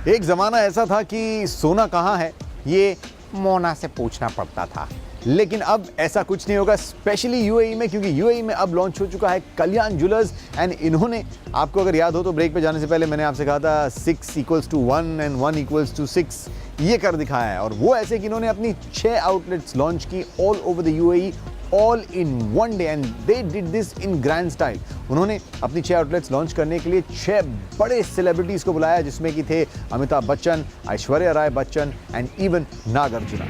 एक ज़माना ऐसा था कि सोना कहाँ है ये मोना से पूछना पड़ता था, लेकिन अब ऐसा कुछ नहीं होगा, स्पेशली यूएई में, क्योंकि यूएई में अब लॉन्च हो चुका है कल्याण ज्वेलर्स। एंड इन्होंने, आपको अगर याद हो तो ब्रेक पे जाने से पहले मैंने आपसे कहा था 6 = 1 एंड 1 = 6, ये कर दिखाया है। और वो ऐसे कि इन्होंने अपनी 6 आउटलेट्स लॉन्च की all over the UAE, all in one day, and they did this in grand style. उन्होंने अपनी 6 आउटलेट्स लॉन्च करने के लिए 6 बड़े सेलिब्रिटीज को बुलाया, जिसमें कि थे Amitabh Bachchan, Aishwarya Rai Bachchan and even Nagarjuna.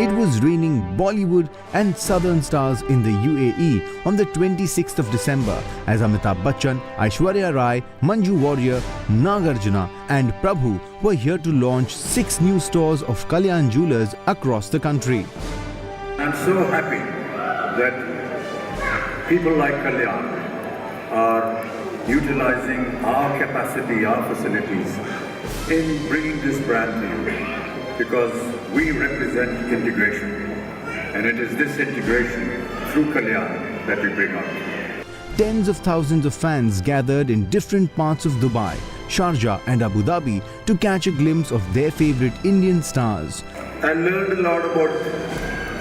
It was raining Bollywood and southern stars in the UAE on the 26th of December as Amitabh Bachchan, Aishwarya Rai, Manju Warrier, Nagarjuna and Prabhu were here to launch 6 new stores of Kalyan Jewellers across the country. I'm so happy that people like Kalyan are utilizing our capacity, our facilities in bringing this brand to you, because we represent integration, and it is this integration through Kalyan that we bring out. Tens of thousands of fans gathered in different parts of Dubai, Sharjah and Abu Dhabi to catch a glimpse of their favorite Indian stars. I learned a lot about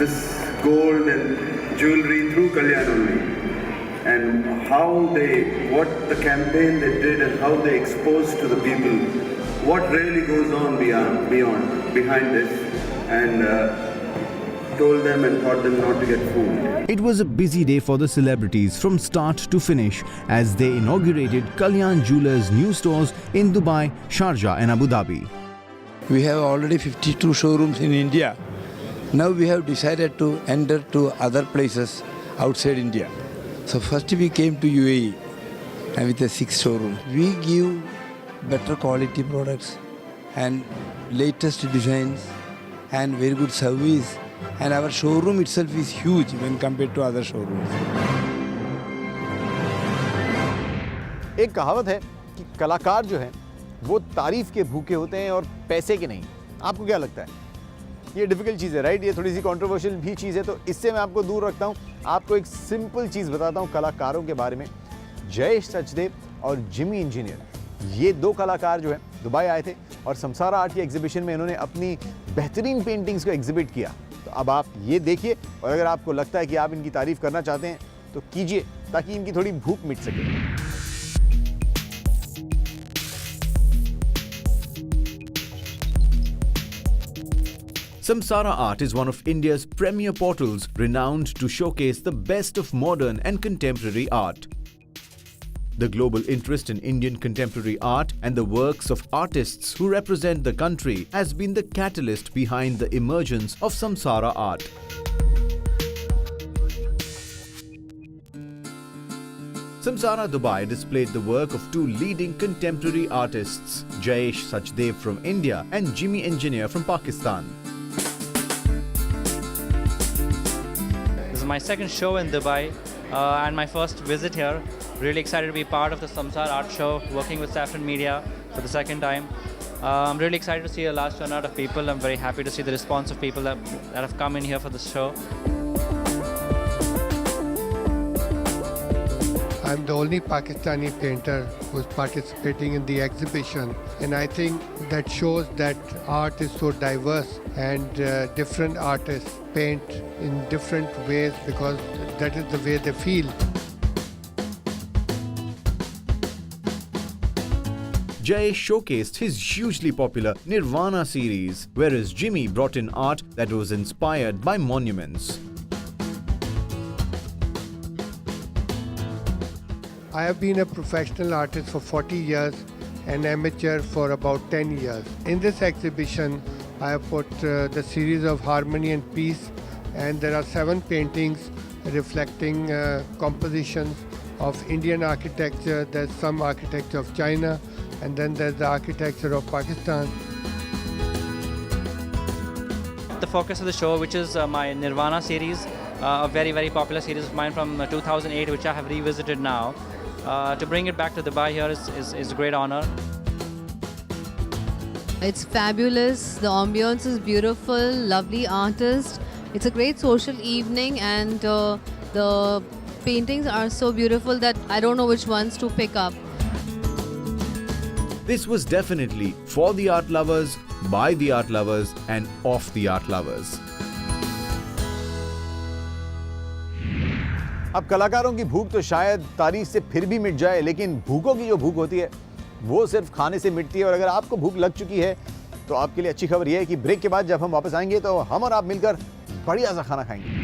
this gold and jewelry through Kalyan only, and what the campaign they did and how they exposed to the people what really goes on behind this, and told them and taught them not to get fooled. It was a busy day for the celebrities from start to finish as they inaugurated Kalyan Jewellers' new stores in Dubai, Sharjah and Abu Dhabi. We have already 52 showrooms in India. Now we have decided to enter to other places outside India. So first we came to UAE and with the 6 showrooms. We give better quality products and latest designs and very good service, and our showroom itself is huge when compared to other showrooms. एक कहावत है कि कलाकार जो हैं वो तारीफ के भूखे होते हैं और पैसे के नहीं। आपको क्या लगता है? ये डिफिकल्ट चीज़ है, राइट? ये थोड़ी सी कंट्रोवर्शियल भी चीज़ है, तो इससे मैं आपको दूर रखता हूँ। आपको एक सिंपल चीज़ बताता हूँ कलाकारों के बारे में। जयेश सचदेव और जिमी इंजीनियर, ये 2 कलाकार जो हैं दुबई आए थे और समसारा आर्ट की एग्जीबिशन में इन्होंने अपनी बेहतरीन पेंटिंग्स को एग्जिबिट किया। तो अब आप ये देखिए, और अगर आपको लगता है कि आप इनकी तारीफ करना चाहते हैं तो कीजिए, ताकि इनकी थोड़ी भूख मिट सके। Samsara Art is one of India's premier portals renowned to showcase the best of modern and contemporary art. The global interest in Indian contemporary art and the works of artists who represent the country has been the catalyst behind the emergence of Samsara Art. Samsara Dubai displayed the work of 2 leading contemporary artists, Jayesh Sachdev from India and Jimmy Engineer from Pakistan. This is my second show in Dubai and my first visit here. Really excited to be part of the Samsara Art Show, working with Saffron Media for the second time. I'm really excited to see a large turnout of people. I'm very happy to see the response of people that have come in here for this show. I'm the only Pakistani painter who's participating in the exhibition, and I think that shows that art is so diverse, and different artists paint in different ways because that is the way they feel. Jay showcased his hugely popular Nirvana series, whereas Jimmy brought in art that was inspired by monuments. I have been a professional artist for 40 years and amateur for about 10 years. In this exhibition, I have put the series of Harmony and Peace, and there are 7 paintings reflecting compositions of Indian architecture. There's some architecture of China, and then there's the architecture of Pakistan. The focus of the show, which is my Nirvana series, a very, very popular series of mine from 2008, which I have revisited now. To bring it back to Dubai here is a great honor. It's fabulous. The ambience is beautiful, lovely artist. It's a great social evening, and the paintings are so beautiful that I don't know which ones to pick up. This was definitely for the art lovers, by the art lovers, and of the art lovers. अब कलाकारों की भूख तो शायद तारीफ से फिर भी मिट जाए, लेकिन भूखों की जो भूख होती है वो सिर्फ खाने से मिटती है। और अगर आपको भूख लग चुकी है तो आपके लिए अच्छी खबर यह है कि ब्रेक के बाद जब हम वापस आएंगे तो हम और आप मिलकर बढ़िया सा खाना खाएंगे।